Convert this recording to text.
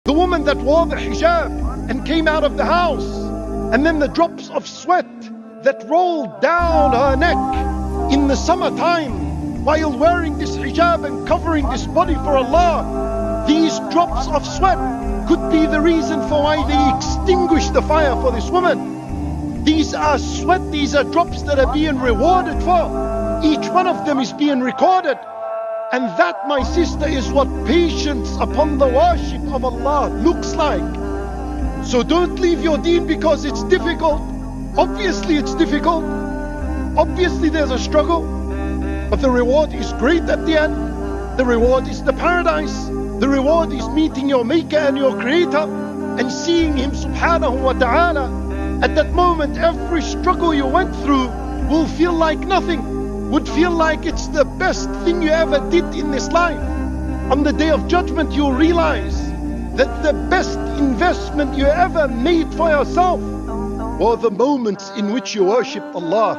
The woman that wore the hijab and came out of the house, and then the drops of sweat that rolled down her neck in the summertime while wearing this hijab and covering this body for Allah. These drops of sweat could be the reason for why they extinguished the fire for this woman. These are sweat, these are drops that are being rewarded for. Each one of them is being recorded. And that, my sister, is what patience upon the worship of Allah looks like. So don't leave your deen because it's difficult. Obviously it's difficult. Obviously there's a struggle. But the reward is great at the end. The reward is the paradise. The reward is meeting your Maker and your Creator and seeing Him subhanahu wa ta'ala. At that moment, every struggle you went through will feel like nothing, would feel like it's the best thing you ever did in this life. On the Day of Judgment, you'll realize that the best investment you ever made for yourself were the moments in which you worshipped Allah.